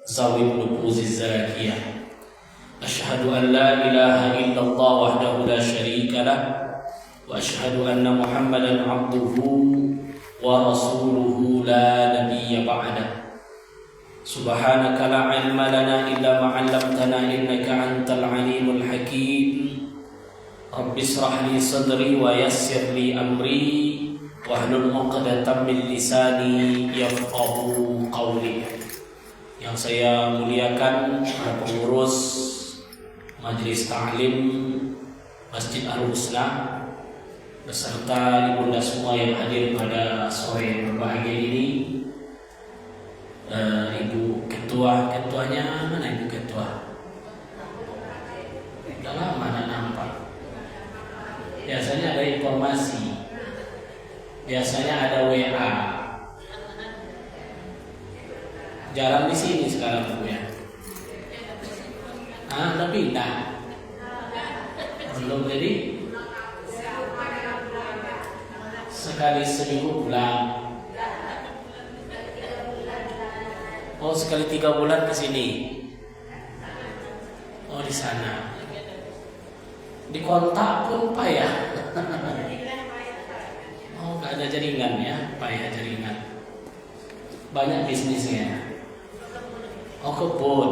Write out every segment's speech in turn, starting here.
ذوي النفوذ الزاكية. أشهد أن لا إله إلا الله وحده لا شريك له وأشهد أن محمدا عبده ورسوله لا نبي بعده. سبحانك لا علم لنا إلا ما علمتنا إنك أنت العليم الحكيم. رب اشرح لي صدري ويسر لي أمري واhlul 'uqdatam min lisani yafqahu qawli. Yang saya muliakan para pengurus Majelis Ta'lim Masjid Al-Husna beserta ibunda semua yang hadir pada sore yang berbahagia ini. Ibu ketuanya mana ibu ketua? Udah lama tidak nampak. Biasanya ada informasi, biasanya ada WA. Jarang di sini sekarang Bu ya. Udah pindah. Belum jadi. Sekali seminggu pulang. Oh, sekali 3 bulan ke sini. Oh, di sana. Di kontak pun payah. Oh, gak ada jaringan ya, payah jaringan. Banyak bisnisnya. Oh, kebun.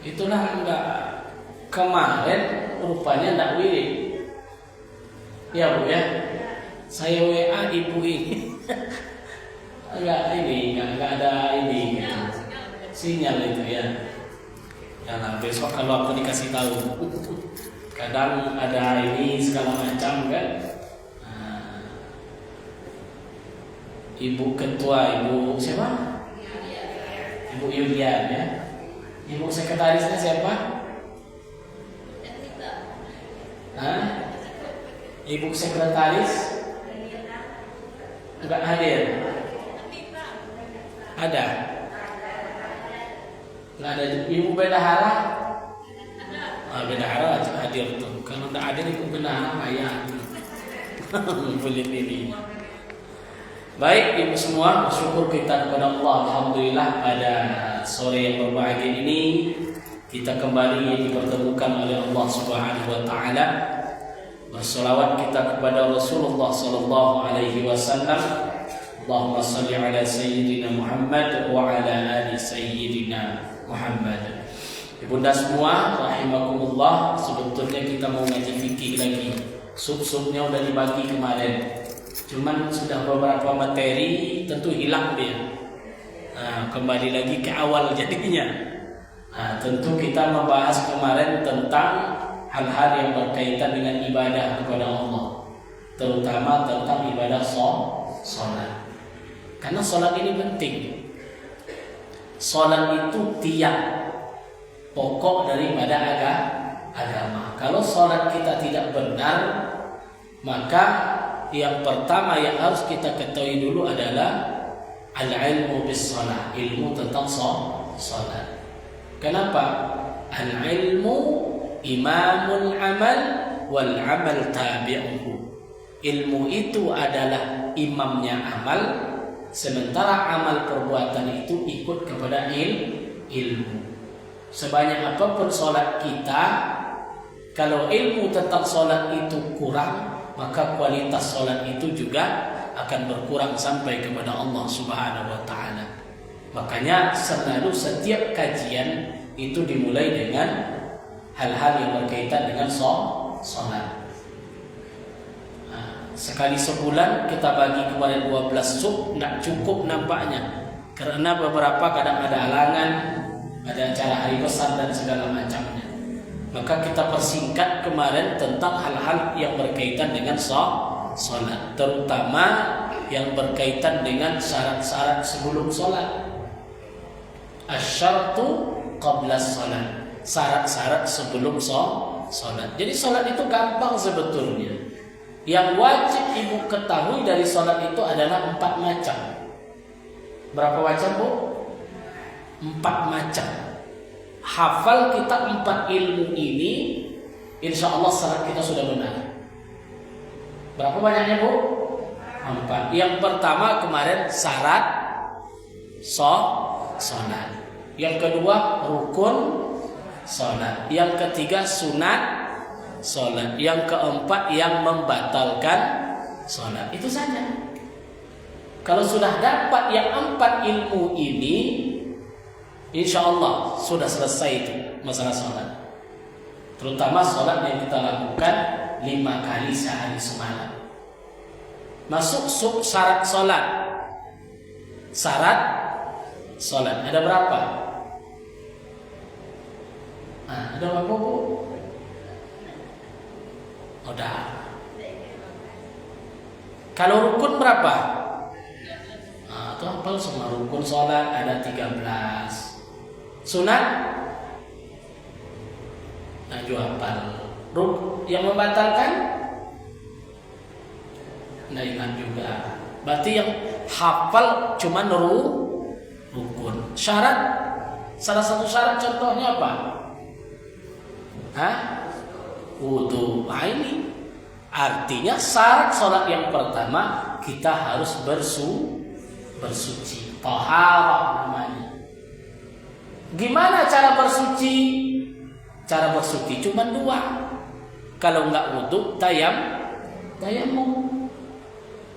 Itulah enggak kemarin rupanya enggak wirid. Ya Bu ya. Saya WA ibu ini. Enggak ada ini gitu. Sinyal itu ya. Nah, besok kalau aku dikasih tahu. Kadang ada ini segala macam kan. Ibu ketua, ibu siapa? Ibu Yulian ya. Ibu sekretarisnya siapa? Ibu sekretaris enggak hadir. Ada? Enggak ada. Ibu bendahara? Bendahara hadir tuh. Kalau enggak hadir ibu bendahara ayah. Kulit ini. Baik ibu semua, bersyukur kita kepada Allah. Alhamdulillah pada sore yang berbahagia ini kita kembali dipertemukan oleh Allah Subhanahu wa taala. Bersolawat kita kepada Rasulullah sallallahu alaihi wasallam. Allahumma shalli ala sayyidina Muhammad wa ala ali sayyidina Muhammad. Ibunda semua rahimakumullah, sebetulnya kita mau ngaji fikih lagi. Sub-subnya udah dibagi kemarin. Cuman sudah beberapa materi tentu hilang dia. Kembali lagi ke awal jadinya. Tentu kita membahas kemarin tentang hal-hal yang berkaitan dengan ibadah kepada Allah, terutama tentang ibadah sholat. Karena sholat ini penting. Sholat itu tiang pokok daripada agama. Kalau sholat kita tidak benar, maka yang pertama yang harus kita ketahui dulu adalah al-ilmu bis shalah, ilmu tentang salat. Kenapa? Al-ilmu imamul amal wal amal tabi'uhu. Ilmu itu adalah imamnya amal, sementara amal perbuatan itu ikut kepada ilmu. Sebanyak apapun salat kita, kalau ilmu tentang salat itu kurang, maka kualitas sholat itu juga akan berkurang sampai kepada Allah Subhanahu wa taala. Makanya selalu setiap kajian itu dimulai dengan hal-hal yang berkaitan dengan sholat. Sekali sebulan kita bagi kepada 12 sub, tidak cukup nampaknya. Karena beberapa kadang ada halangan, ada acara hari besar dan segala macamnya. Maka kita persingkat kemarin tentang hal-hal yang berkaitan dengan sholat, terutama yang berkaitan dengan syarat-syarat sebelum sholat. Asyartu qabla sholat, syarat-syarat sebelum sholat. Jadi sholat itu gampang sebetulnya. Yang wajib ibu ketahui dari sholat itu adalah 4 macam. Berapa macam Bu? 4 macam. Hafal kita 4 ilmu ini, insya Allah salat kita sudah benar. Berapa banyaknya Bu? 4. Yang pertama kemarin syarat sholat. Yang kedua rukun sholat. Yang ketiga sunat sholat. Yang keempat yang membatalkan sholat. Itu saja. Kalau sudah dapat yang 4 ilmu ini, insya Allah sudah selesai itu masalah sholat. Terutama sholat yang kita lakukan 5 kali sehari semalam. Masuk syarat sholat. Syarat sholat ada berapa? Ada berapa, Bu? Udah. Kalau rukun berapa? Itu hafal semua. Rukun sholat ada 13. Sunat juga hafal. Yang membatalkan nggak ingat juga. Berarti yang hafal cuma rukun. Syarat, salah satu syarat contohnya apa? Wudu. Ini artinya syarat sholat yang pertama kita harus bersuci. Taharah namanya. Gimana cara bersuci? Cara bersuci cuma 2. Kalau enggak wudu, tayamum.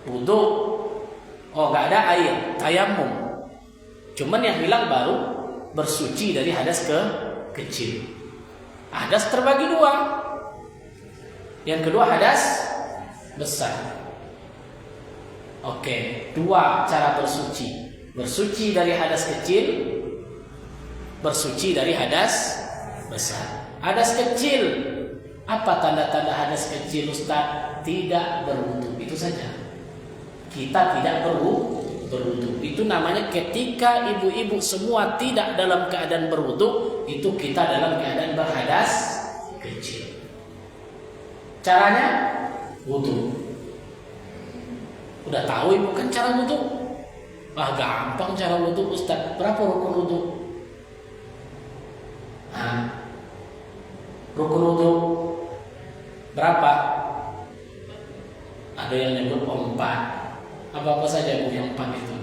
Wudu, enggak ada air, tayamum. Cuman yang hilang baru bersuci dari hadas kecil. Hadas terbagi 2. Yang kedua hadas besar. Oke, 2 cara bersuci. Bersuci dari hadas kecil, bersuci dari hadas besar. Hadas kecil, apa tanda-tanda hadas kecil, Ustaz? Tidak berwudu, itu saja. Kita tidak berwudu. Itu namanya ketika ibu-ibu semua tidak dalam keadaan berwudu, itu kita dalam keadaan berhadas kecil. Caranya wudu. Udah tahu ibu kan cara wudu? Gampang cara wudu, Ustaz. Berapa rukun wudu? Rukun wudu berapa? Ada yang nyebut 4. Apa saja Bu yang 4 itu?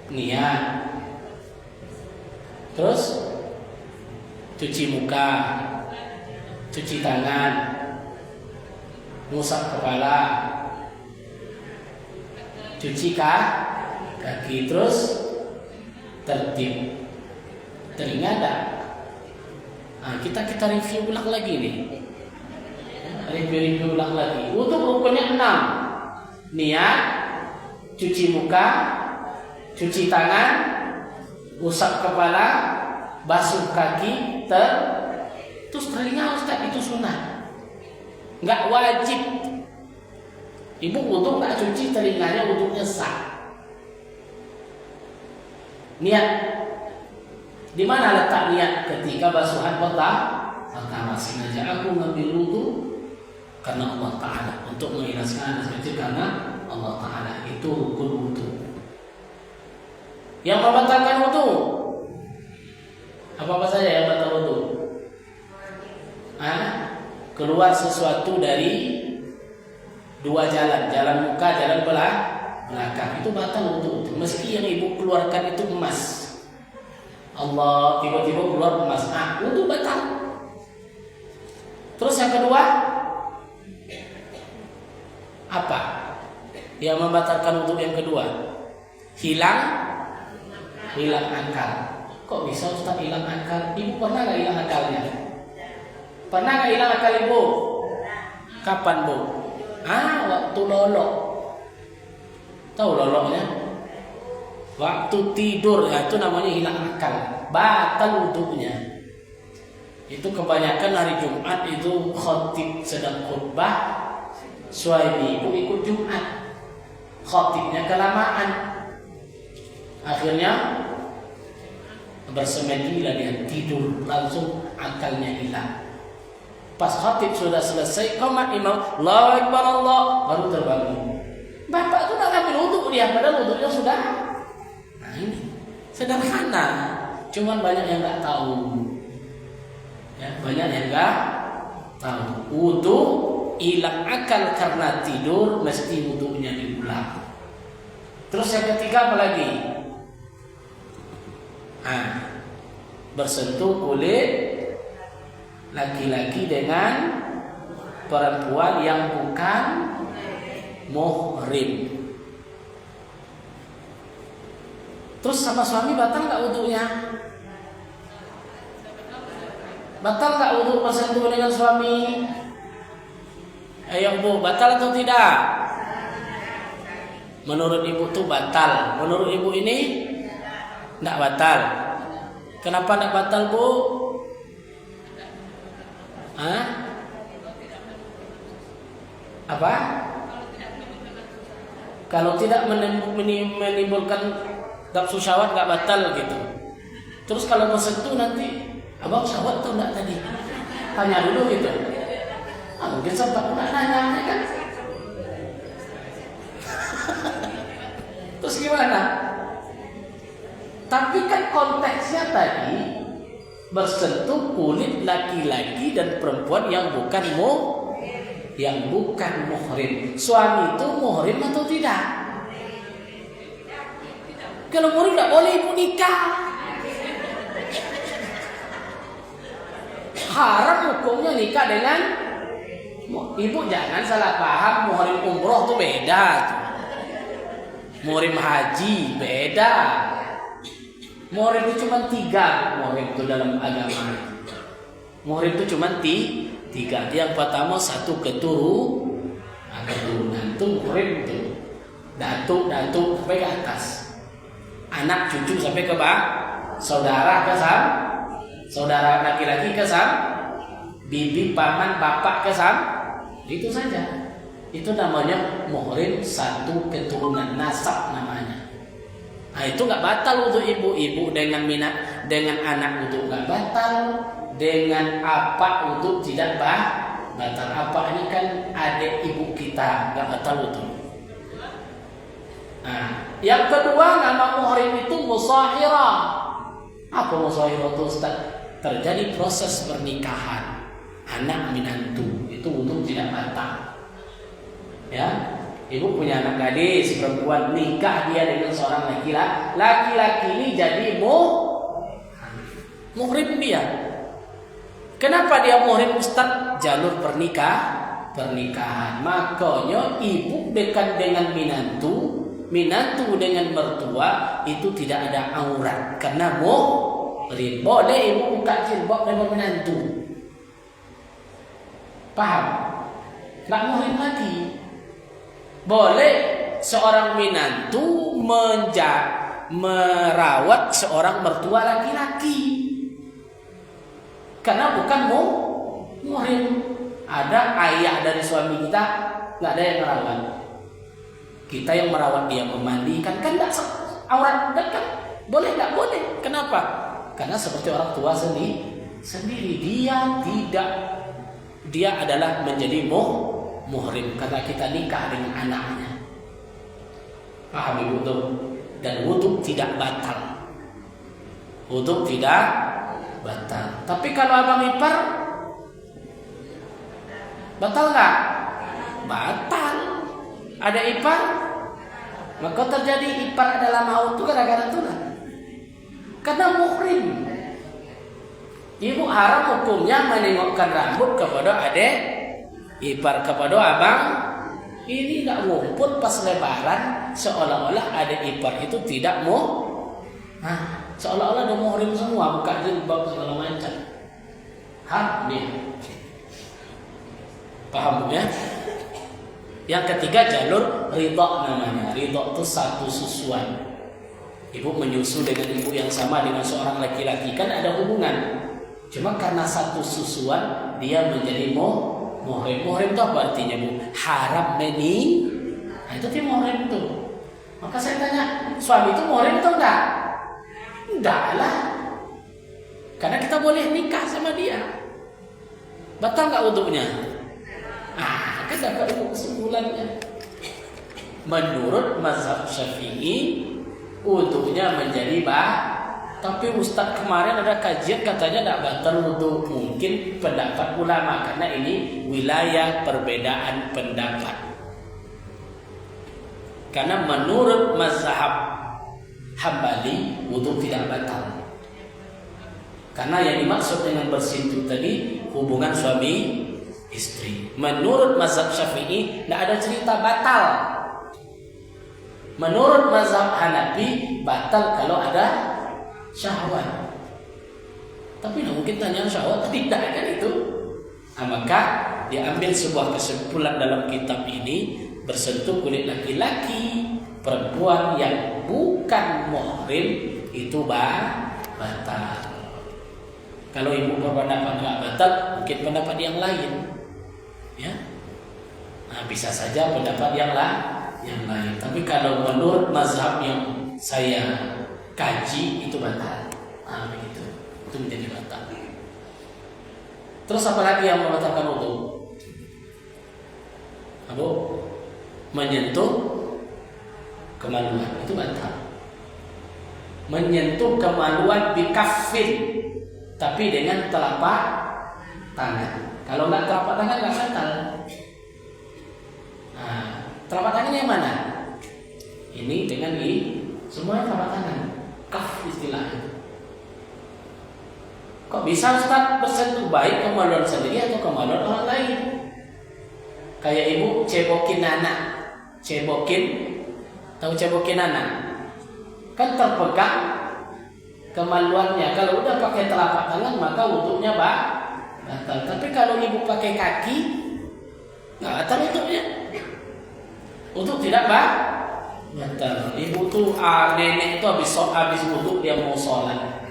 Niat. Terus cuci muka, cuci tangan, ngusap kepala, cuci kaki, terus tertib. Teringat tak? Kita review ulang lagi nih. Review ulang lagi. Untuk rukunnya 6. Niat, cuci muka, cuci tangan, usap kepala, basuh kaki, terus teringat Ustaz itu sunnah. Enggak wajib. Ibu wudu enggak cuci telinganya, wudunya sah. Niat. Di mana letak niat ketika basuhan pertama? Sengaja aku ngambil wudu karena Allah Ta'ala, untuk mengikhlaskan hadas kecil karena Allah Ta'ala. Itu rukun wudu. Yang membatalkan wudu apa saja yang batal wudu? Keluar sesuatu dari 2 jalan muka, jalan belakang, itu batal wudu. Meski yang ibu keluarkan itu emas, Allah tiba-tiba keluar emas, wudu batal. Terus yang kedua apa? Yang membatalkan wudu yang kedua, hilang akal. Kok bisa Ustaz hilang akal? Ibu pernah nggak hilang akalnya? Pernah nggak hilang akal ibu? Kapan Bu? Waktu lolok. Tahu loloknya? Waktu tidur, itu namanya hilang akal. Batal wudunya. Itu kebanyakan hari Jumat itu khatib sedang khutbah, suami ibu ikut Jumat, khatibnya kelamaan, akhirnya bersemedilah dia tidur, langsung akalnya hilang. Pas khatib sudah selesai, qomat imam, Allahu Akbar, Allah, baru terbangun. Bapak tuh nggak ngambil wudu dia, padahal wudunya sudah. Ini sederhana, cuman banyak yang nggak tahu. Banyak yang nggak tahu. Wudu hilang akal karena tidur, mesti wudunya diulang. Terus yang ketiga apa lagi? bersentuh kulit laki-laki dengan perempuan yang bukan muhrim. Terus sama suami batal nggak wudunya? Batal nggak wudu bersentuh dengan suami? Ayo Bu, batal atau tidak? Menurut ibu tuh batal. Menurut ibu ini nggak batal. Kenapa nggak batal, Bu? Apa? Kalau tidak menimbulkan nafsu syahwat nggak batal gitu. Terus kalau bersentuh nanti, abang syahwat tuh nggak tadi? Tanya dulu gitu. Mungkin sempat nggak nanya kan? Terus gimana? Tapi kan konteksnya tadi bersentuh kulit laki-laki dan perempuan yang bukan muhrim. Suami itu muhrim atau tidak? Kalau muhrim tidak boleh ibu nikah. Haram hukumnya nikah dengan ibu. Jangan salah paham, muhrim umroh itu beda. Muhrim haji beda. Muhrim itu cuma 3. Muhrim itu dalam agama. Muhrim itu cuma 3. Yang pertama 1 keturunan itu muhrim itu. Datuk sampai ke atas. Anak cucu sampai ke bawah. Saudara ke saudara laki-laki ke bibi, paman, bapak ke itu saja. Itu namanya muhrim 1 keturunan, nasab namanya. Nah, itu nggak batal untuk ibu-ibu dengan anak untuk nggak batal, dengan apa untuk tidak batal. Apa ini kan adik ibu kita, nggak batal itu. Nah, yang kedua nama muhrim itu musahirah. Apa musahirah itu, Ustaz? Terjadi proses pernikahan anak menantu, itu untuk tidak batal. Ya, ibu punya anak gadis perempuan, nikah dia dengan seorang laki-laki ini jadi muhrim dia. Kenapa dia muhrim, Ustaz? Jalur pernikahan. Makanya ibu dekat dengan minantu dengan mertua itu tidak ada aurat karena muhrim. Boleh ibu buka jilbab dengan menantu. Paham? Nggak muhrim lagi. Boleh seorang minantu merawat seorang mertua laki-laki karena bukan muhrim. Ada ayah dari suami kita, nggak ada yang merawat. Kita yang merawat dia, memandikan, kan nggak aurat kan? Boleh nggak boleh? Kenapa? Karena seperti orang tua sendiri dia adalah menjadi muhrim karena kita nikah dengan anaknya. Paham ibu tuh? Dan wudu tidak batal. Wudu tidak batal. Tapi kalau abang ipar batal nggak? Batal. Ada ipar, maka terjadi ipar adalah maut itu gara-gara tunang. Karena muhrim. Ibu haram hukumnya menengokkan rambut kepada adik ipar, kepada abang. Ini tidak ngumpul pas lebaran, seolah-olah adik ipar itu tidak seolah-olah ada muhrim semua, buka jilbab segala macam. Haram nih. Paham ya? Yang ketiga jalur ridha namanya. Ridha itu satu susuan. Ibu menyusu dengan ibu yang sama dengan seorang laki-laki, kan ada hubungan. Cuma karena satu susuan dia menjadi muhrim. Muhrim itu apa artinya, Bu? Haram Nah, itu dia muhrim itu. Maka saya tanya, suami itu muhrim atau enggak? Enggak lah. Karena kita boleh nikah sama dia. Batal enggak wudunya? Kan dapat kesimpulannya. Menurut mazhab Syafi'i, wudunya menjadi tapi Ustaz kemarin ada kajian katanya tidak batal wudu. Mungkin pendapat ulama, karena ini wilayah perbedaan pendapat. Karena menurut mazhab Hambali wudu tidak batal. Karena yang dimaksud dengan bersentuh tadi hubungan suami istri. Menurut mazhab Syafi'i tidak ada cerita batal. Menurut mazhab Hanafi batal kalau ada syahwat. Tapi mungkin tanya syahwat tidak kan itu. Nah, maka diambil sebuah kesimpulan dalam kitab ini, bersentuh kulit laki-laki perempuan yang bukan muhrim itu batal. Kalau ibu berpendapat nggak batal, mungkin pendapat yang lain, ya. Nah, bisa saja pendapat yang lain. Tapi kalau menurut mazhab yang saya kaji itu batal. Nah, begitu. Itu menjadi batal. Terus apa lagi yang membatalkan wudu? Abu, menyentuh kemaluan itu batal. Menyentuh kemaluan bikaffin, tapi dengan telapak tangan. Kalau nggak telapak tangan nggak batal. Nah, telapak tangan yang mana? Ini dengan semua telapak tangan. Kaf istilahnya. Kok bisa Ustaz bersentuh baik kemaluan sendiri atau kemaluan orang lain? Kayak ibu cebokin anak. Tahu cebokin anak? Kan terpegang kemaluannya. Kalau udah pakai telapak tangan maka wudunya batal. Tapi kalau ibu pakai kaki nggak batal wudunya. Wudu tidak batal. Ibu tuh nenek tuh habis wudu dia mau sholat.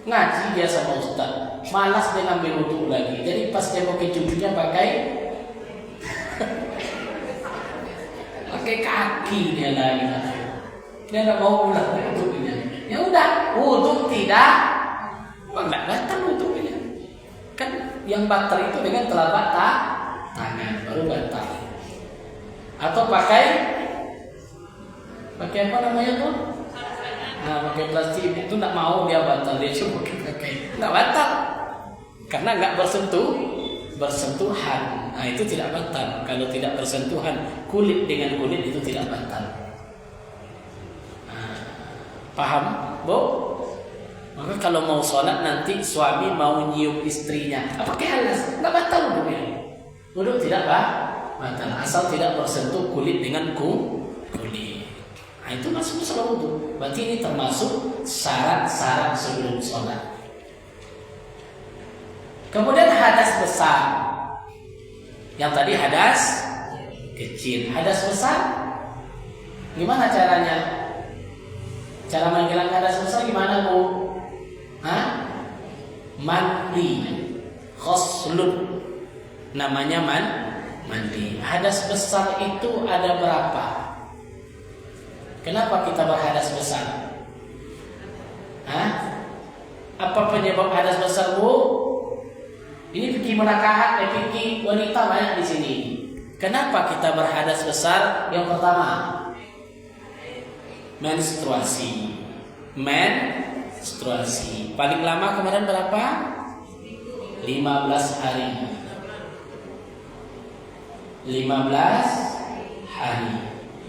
Ngaji dia sama ustaz, malas dia ngambil wudu lagi. Jadi pas dia pakai cucunya pakai kaki dia lagi. Dia nggak mau ulang wudunya. Ya udah, wudu tidak batal wudunya. Kan yang batal itu dengan telapak tangan baru batal. Atau pakai apa namanya tuh? Nah, pakai plastik itu nggak mau dia batal, dia cuma pakai nggak batal karena nggak bersentuhan. Nah, itu tidak batal. Kalau tidak bersentuhan kulit dengan kulit itu tidak batal. Nah, paham, Bu? Maka kalau mau sholat nanti suami mau nyium istrinya, pakai alas, nggak batal wudunya. Wudu tidak batal asal tidak bersentuh kulit dengan kulit. Nah, itu masuk masalah wudu. Berarti ini termasuk syarat-syarat sebelum sholat. Kemudian hadas besar. Yang tadi hadas kecil. Hadas besar gimana caranya? Cara menghilangkan hadas besar gimana, Bu? Mandi. Ghuslun. Namanya mandi. Hadas besar itu ada berapa? Kenapa kita berhadas besar? Apa penyebab hadas besar, Bu? Ini fikih munakahat, fikih wanita banyak di sini. Kenapa kita berhadas besar? Yang pertama, menstruasi. Paling lama kemarin berapa? 15 hari. 15 hari.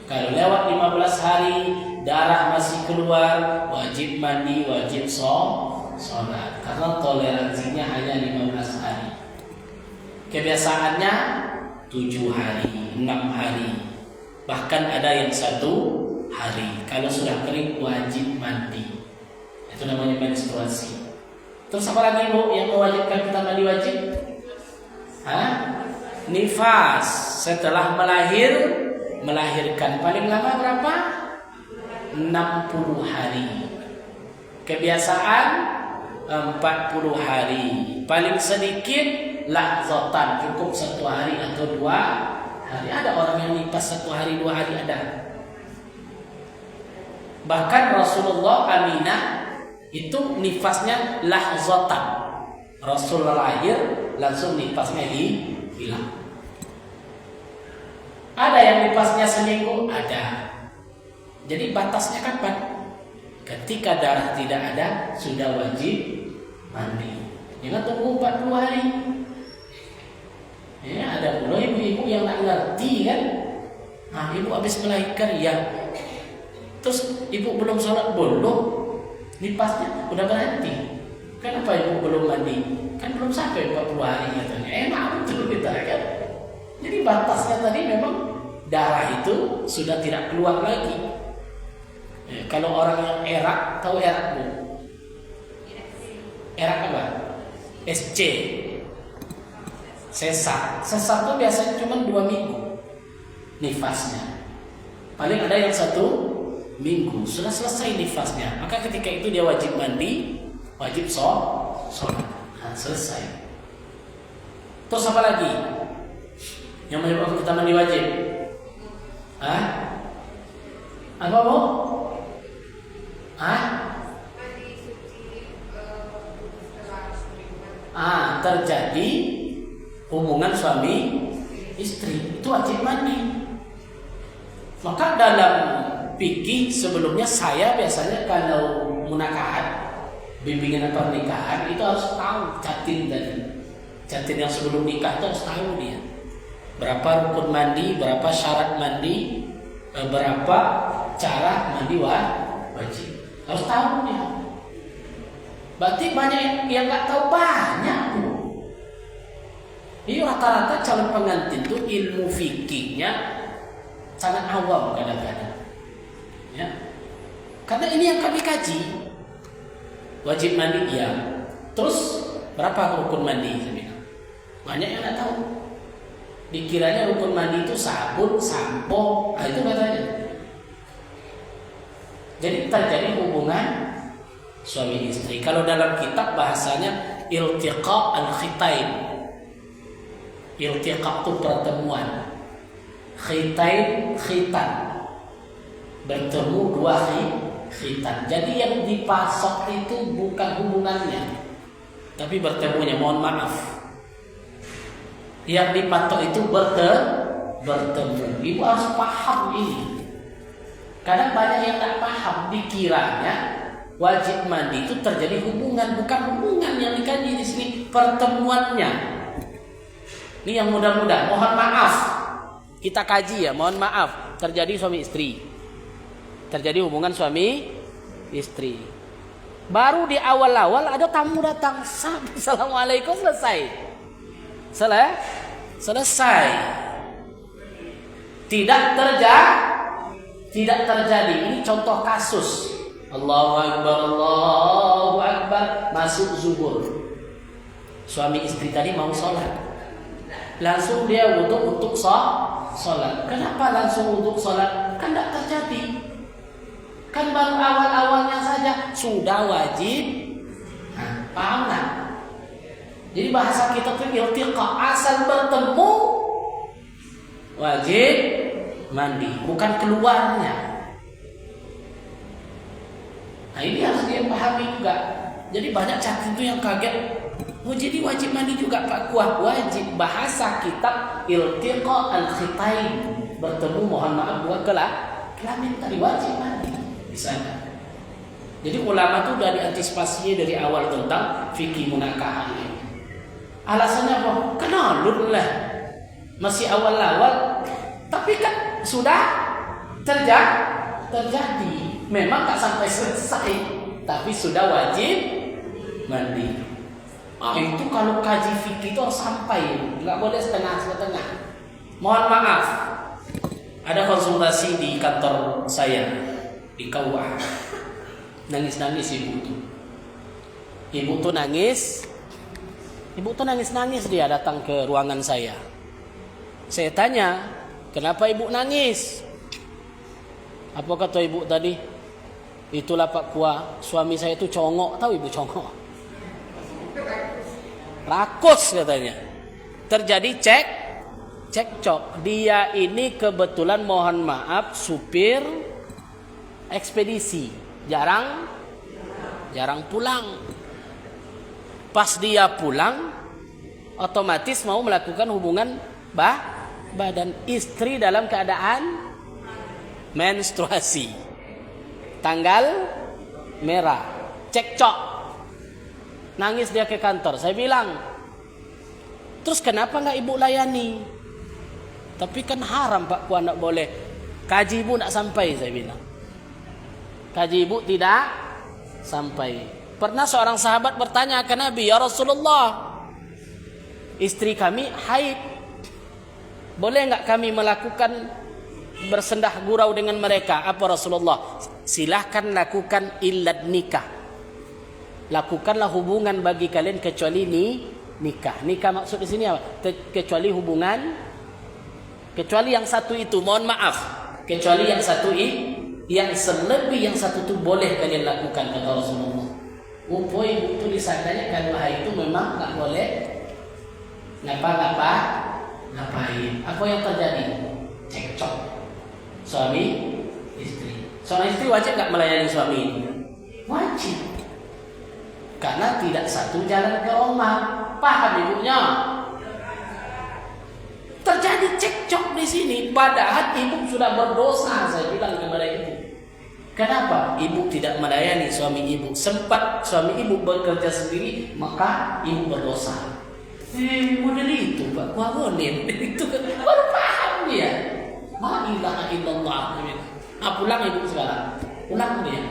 Kalau lewat 15 hari darah masih keluar, wajib mandi, wajib sholat. Karena toleransinya hanya 15 hari. Kebiasaannya 7 hari, 6 hari. Bahkan ada yang 1 hari. Kalau sudah kering wajib mandi. Itu namanya menstruasi. Terus apa lagi, Bu, yang mewajibkan kita mandi wajib? Nifas. Setelah melahirkan paling lama berapa? 60 hari. Kebiasaan 40 hari. Paling sedikit lahzatan, cukup 1 hari atau 2 hari. Ada orang yang nifas 1 hari 2 hari ada. Bahkan Rasulullah Aminah itu nifasnya lahzatan. Rasul lahir langsung nifasnya hilang. Ada yang nifasnya seminggu, ada. Jadi batasnya kapan? Ketika darah tidak ada, sudah wajib mandi. Jangan tunggu 40 hari. Ya, ada pula ibu-ibu yang tak ngerti kan. Ibu habis melahirkan ya. Terus ibu belum sholat, belum. Nifasnya udah berhenti. Kenapa ibu belum mandi? Kan belum sampai 40 hari katanya. Enak betul kita kan. Jadi batasnya tadi memang darah itu sudah tidak keluar lagi. Kalau orang yang erak, tahu erak bu? Erak apa? SC. Sesar. Sesar itu biasanya cuma 2 minggu nifasnya. Paling ada yang 1 minggu. Sudah selesai nifasnya. Maka ketika itu dia wajib mandi, wajib sholat. Nah, selesai. Terus apa lagi yang menyebabkan kita mandi wajib? Apa bu? Terjadi hubungan suami istri itu wajib mandi. Maka dalam fikih sebelumnya saya biasanya kalau munakahat, bimbingan pernikahan itu harus tahu catin yang sebelum nikah itu harus tahu dia berapa rukun mandi, berapa syarat mandi, berapa cara mandi wajib, harus tahu dia. Berarti banyak yang nggak tahu banyak tuh. Ini rata-rata calon pengantin tuh ilmu fikihnya sangat awam kadang-kadang. Ya. Karena ini yang kami kaji. Wajib mandi ya. Terus berapa rukun mandi? Banyak yang nggak tahu. Dikiranya rukun mandi itu sabun, sampo, itu katanya. Jadi terjadi hubungan suami istri. Kalau dalam kitab bahasanya iltiqa al-khitain. Iltiqa itu pertemuan. Khitain, khitan. Bertemu 2 khitan. Jadi yang dipasok itu bukan hubungannya, tapi bertemunya. Mohon maaf. Yang dipatok itu bertemu. Ibu harus paham ini. Kadang banyak yang tak paham, dikiranya wajib mandi itu terjadi hubungan, bukan hubungan yang dikaji di sini, pertemuannya. Ini yang mudah-mudah. Mohon maaf, kita kaji ya. Mohon maaf, terjadi suami istri, terjadi hubungan suami istri. Baru di awal-awal ada tamu datang, assalamualaikum, selesai. Tidak terjadi. Ini contoh kasus. Allahu Akbar, masuk zuhur. Suami istri tadi mau sholat, langsung dia wudu untuk sholat. Kenapa langsung untuk sholat? Kan tidak terjadi. Kan baru awal-awalnya saja sudah wajib. Paham kan? Jadi bahasa kita tuh iltiqa, asal bertemu wajib mandi, bukan keluarnya. Nah ini harus dia pahami juga. Jadi banyak catin itu yang kaget. Oh jadi wajib mandi juga Pak Kuah? Wajib. Bahasa kitab iltiqa al-khitain, bertemu, mohon maaf, 2 kelamin tadi wajib mandi di sana. Jadi ulama itu sudah diantisipasinya dari awal tentang fikih munakaah ini. Alasannya apa? Kenalun lah, masih awal-awal, tapi kan sudah terjadi. Memang tak sampai selesai, tapi sudah wajib mandi. Itu kalau kaji fikih itu harus sampai, nggak boleh setengah-setengah. Mohon maaf, ada konsultasi di kantor saya di KUA. Nangis-nangis ibu tuh nangis dia datang ke ruangan saya. Saya tanya, kenapa ibu nangis? Apa kata ibu tadi? Itulah Pak Kuah, suami saya itu congok. Tahu ibu congok? Rakus katanya. Terjadi cekcok. Dia ini kebetulan mohon maaf supir ekspedisi. Jarang pulang. Pas dia pulang, otomatis mau melakukan hubungan badan. Istri dalam keadaan menstruasi, tanggal merah, cekcok, nangis dia ke kantor. Saya bilang, terus kenapa nggak ibu layani? Tapi kan haram Pak Puan, nggak boleh. Kaji ibu nggak sampai, saya bilang. Kaji ibu tidak sampai. Pernah seorang sahabat bertanya ke Nabi, "Ya Rasulullah, istri kami haid. Boleh enggak kami melakukan bersendah gurau dengan mereka?" Apa Rasulullah? "Silahkan lakukan illad nikah." Lakukanlah hubungan bagi kalian kecuali nikah. Nikah maksud di sini apa? Kecuali hubungan, kecuali yang satu itu, mohon maaf, kecuali yang satu yang selebih yang satu itu boleh kalian lakukan, kata Rasulullah. Ibu tulisannya kalau itu memang tak boleh ngapain. Apa yang terjadi? Cekcok suami istri. Suami istri wajib tak melayani suami? Wajib. Karena tidak satu jalan ke rumah. Paham ibunya? Terjadi cekcok di sini, padahal ibu sudah berdosa. Saya bilang kepada ibu, kenapa ibu tidak melayani suami ibu? Sempat suami ibu bekerja sendiri, maka ibu berdosa. Model itu Pak, wawonin itu baru paham dia. La ilaha illallah. Pulang ibu sekarang, pulang dia.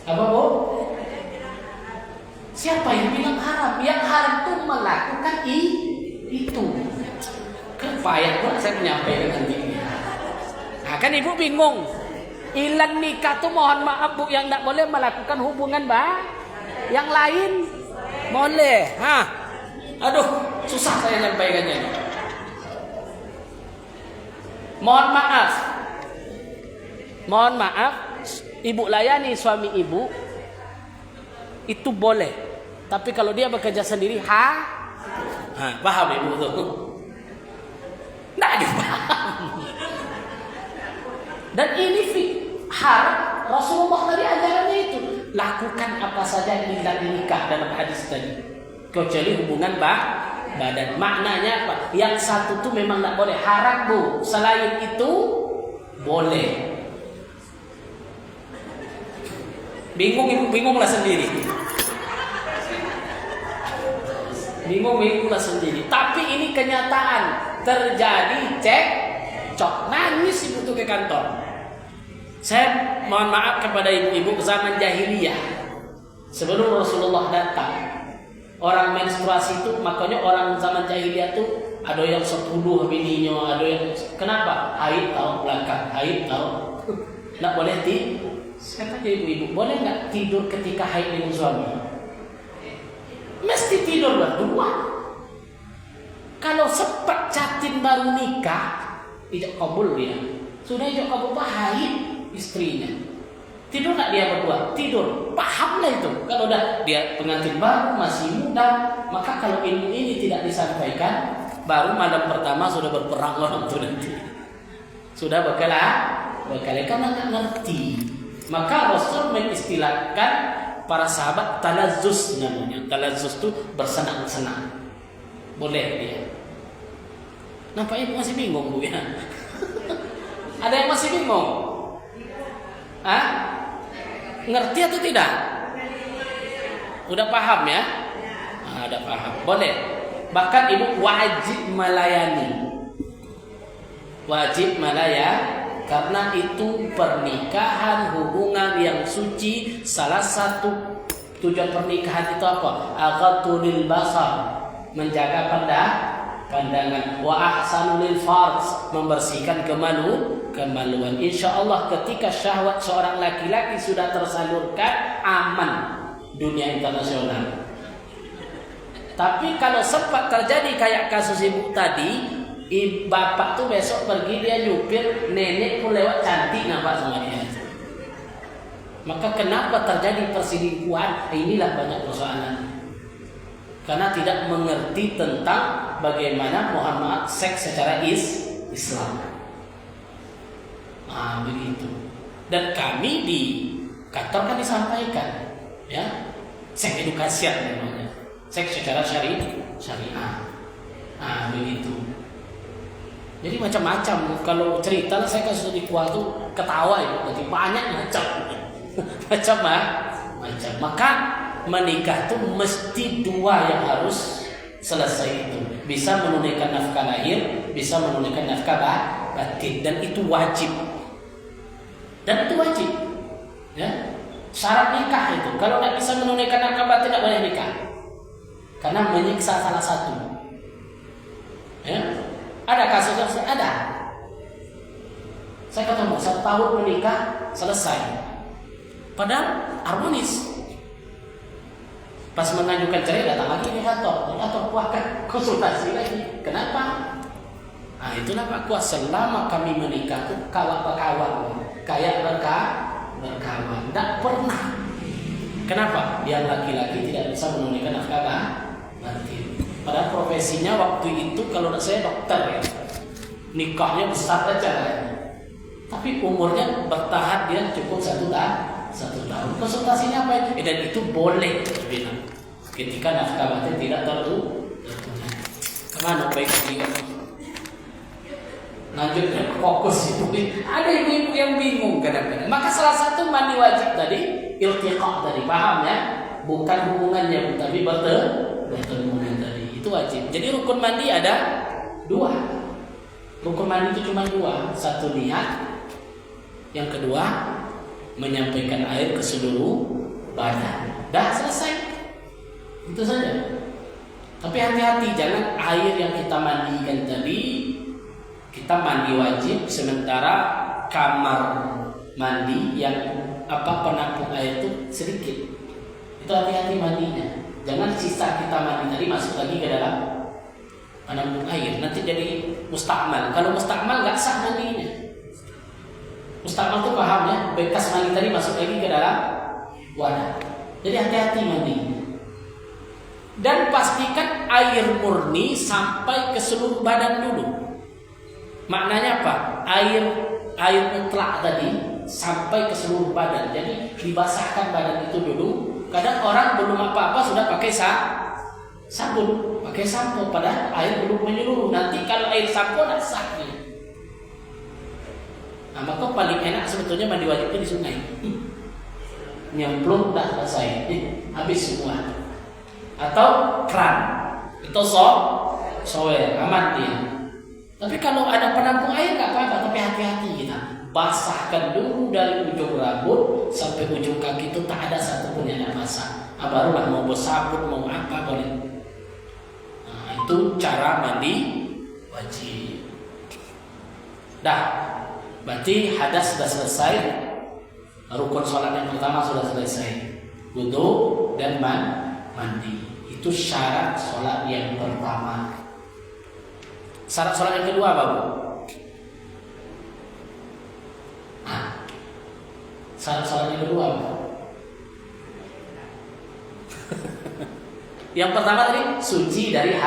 Apa Bu? Siapa yang bilang haram? Yang haram itu melakukan itu. Kepayah pun saya menyampaikan ini. Kan ibu bingung. Ilan nikah tuh mohon maaf Bu, yang tidak boleh melakukan hubungan yang lain boleh. Aduh, susah saya nyampaikannya. Mohon maaf, ibu layani suami ibu itu boleh. Tapi kalau dia bekerja sendiri, paham ibu tuh? Nggak dipaham. Dan ini haram. Rasulullah tadi ajarannya itu, lakukan apa saja illa nikah dalam hadis tadi, kecuali hubungan badan. Maknanya apa? Yang satu tuh memang nggak boleh, haram Bu. Selain itu boleh. Bingunglah sendiri. Bingunglah sendiri. Tapi ini kenyataan terjadi cekcok. Nangis ibu tuh ke kantor. Saya mohon maaf kepada ibu-ibu zaman jahiliyah. Sebelum Rasulullah datang, orang menstruasi itu, makanya orang zaman jahiliyah tuh ada yang 10 bininya, ada yang kenapa? Haid tahu belakang, haid tahu. Nggak boleh saya tanya ibu-ibu, boleh nggak tidur ketika haid dengan suami? Mesti tidur berdua. Kalau sempat catin baru nikah, ijab kabul dia. Sudah ijab kabul haid istrinya. Tidur nggak dia berdua? Tidur. Pahamlah itu. Kalau udah dia pengantin baru, masih muda, maka kalau ilmu ini tidak disampaikan, baru malam pertama sudah berperang orang itu nanti. Sudah berkelahi karena nggak ngerti. Maka Rasul mengistilahkan para sahabat talazzus namanya. Talazzus itu bersenang-senang. Boleh dia. Nampak ibu masih bingung Bu ya? Ada yang masih bingung? Ngerti atau tidak? Udah paham ya? Udah paham. Boleh. Bahkan ibu wajib melayani. Wajib melayani. Karena itu pernikahan, hubungan yang suci. Salah satu tujuan pernikahan itu apa? Aghaddul basar, menjaga pandangan. Wa ahsanul farj, membersihkan kemaluan. Insyaallah ketika syahwat seorang laki-laki sudah tersalurkan, aman dunia internasional. Tapi kalau sempat terjadi kayak kasus ibu tadi, bapak tuh besok pergi dia nyupir, nenek pun lewat cantik nampak sama dia. Maka kenapa terjadi perselingkuhan? Inilah banyak persoalan. Karena tidak mengerti tentang bagaimana mohon maaf seks secara Islam. Begitu. Dan kami di kantor kan disampaikan, ya, seks edukasi namanya, seks secara syariah. Begitu. Jadi macam-macam. Kalau cerita saya kasus di Kuala tuh ketawa ya, berarti banyak macam. Maka menikah tuh mesti dua yang harus selesai itu. Bisa menunaikan nafkah lahir, bisa menunaikan nafkah batin, dan itu wajib. Dan itu wajib. Ya. Syarat nikah itu, kalau tidak bisa menunaikan akad batin tidak boleh nikah, karena menyiksa salah satu. Ya. Ada kasusnya, ada. Saya ketemu 1 tahun menikah selesai, padahal harmonis. Pas mengajukan cerai datang lagi mediator kuahkan konsultasi lagi. Kenapa? Nah itulah Pak Kuah, selama kami menikah itu kawan-kawan, kayak berkawan, tidak pernah. Kenapa? Biar laki-laki tidak bisa menunaikan akad batin. Padahal profesinya waktu itu kalau saya dokter ya, nikahnya besar aja, tapi umurnya bertahan dia cukup 1 tahun. Konsultasinya apa? Dan itu boleh bilang ketika nafkah batin tidak tertunai. Kemana baik dia? Lanjutnya fokus itu. Ada ibu-ibu yang bingung kadang-kadang. Maka salah satu mandi wajib tadi iltiqa tadi, paham ya? Bukan hubungannya, tapi bertemu tadi. Itu wajib. Jadi rukun mandi ada 2. Rukun mandi itu cuma 2. Satu niat. Yang kedua menyampaikan air ke seluruh badan. Dah selesai. Itu saja. Tapi hati-hati, jangan air yang kita mandikan tadi kita mandi wajib, sementara kamar mandi yang penampung air itu sedikit. Itu hati-hati mandinya. Jangan sisa kita mandi tadi masuk lagi ke dalam penampung air. Nanti jadi mustakmal. Kalau mustakmal nggak sah mandinya. Mustakmal itu paham ya, bekas mandi tadi masuk lagi ke dalam wadah. Jadi hati-hati mandinya. Dan pastikan air murni sampai ke seluruh badan dulu. Maknanya apa? Air mutlak tadi sampai ke seluruh badan. Jadi dibasahkan badan itu dulu. Kadang orang belum apa-apa sudah pakai sabun, pakai sampo, padahal air belum menyeluruh. Nanti kalau air sampo tidak sah. Nah, maka paling enak sebetulnya mandi wajib itu di sungai. Nyemplung dah selesai, habis semua. Atau keran, atau shower, aman dia. Tapi kalau ada penampung air nggak apa-apa, tapi hati-hati kita. Basahkan dulu dari ujung rambut sampai ujung kaki itu tak ada satupun yang tidak basah. Barulah mau bersabun mau apa boleh. Nah, itu cara mandi wajib. Dah, berarti hadas sudah selesai. Rukun sholat yang pertama sudah selesai. Wudu dan mandi. Itu syarat sholat yang pertama. Syarat sholat yang kedua apa, Bu? Syarat sholat yang kedua apa? Yang pertama tadi suci dari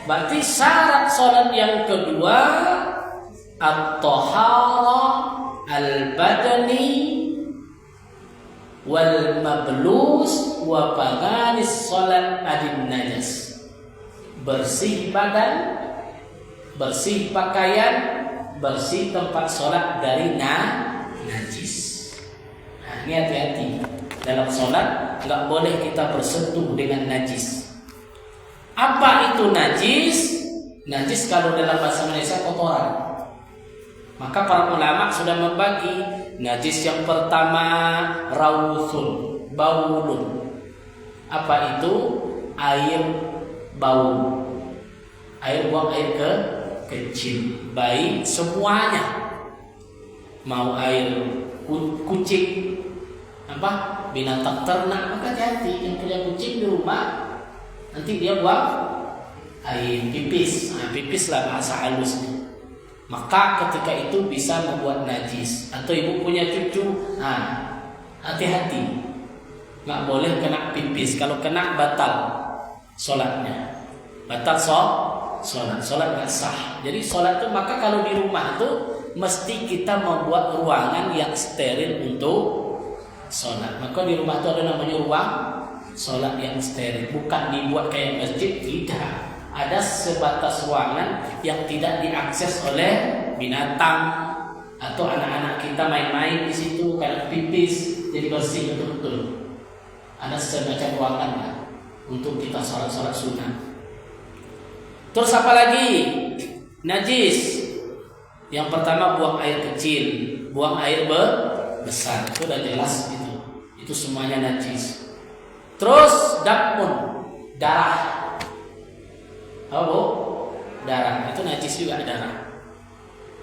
berarti syarat sholat yang kedua at-taharah al-badani wal mablus wa baganis sholat adin najas. Bersih badan, bersih pakaian, bersih tempat sholat dari najis. Nah, ini hati-hati. Dalam sholat nggak boleh kita bersentuh dengan najis. Apa itu najis? Najis kalau dalam bahasa Indonesia kotoran. Maka para ulama sudah membagi najis yang pertama rawthun, baulun. Apa itu? Air bau. Air buang air kecil, baik semuanya. Mau air kucing, binatang ternak, maka hati-hati. Yang punya kucing di rumah nanti dia buang air pipis. Nah, pipis lah bahasa halusnya. Maka ketika itu bisa membuat najis. Atau ibu punya cucu, hati-hati, nggak boleh kena pipis. Kalau kena batal sholatnya, batal sholat nggak sah. Jadi sholat itu, maka kalau di rumah itu mesti kita membuat ruangan yang steril untuk sholat. Maka di rumah itu ada namanya ruang sholat yang steril, bukan dibuat kayak masjid, tidak. Ada sebatas ruangan yang tidak diakses oleh binatang atau anak-anak kita main-main di situ karena pipis, jadi bersih betul-betul. Ada semacam ruangan lah untuk kita sholat sunnah. Terus apa lagi? Najis. Yang pertama buang air kecil, buang air besar, itu udah jelas itu. Itu semuanya najis. Terus damun, darah. Apa bu? Darah, itu najis juga darah.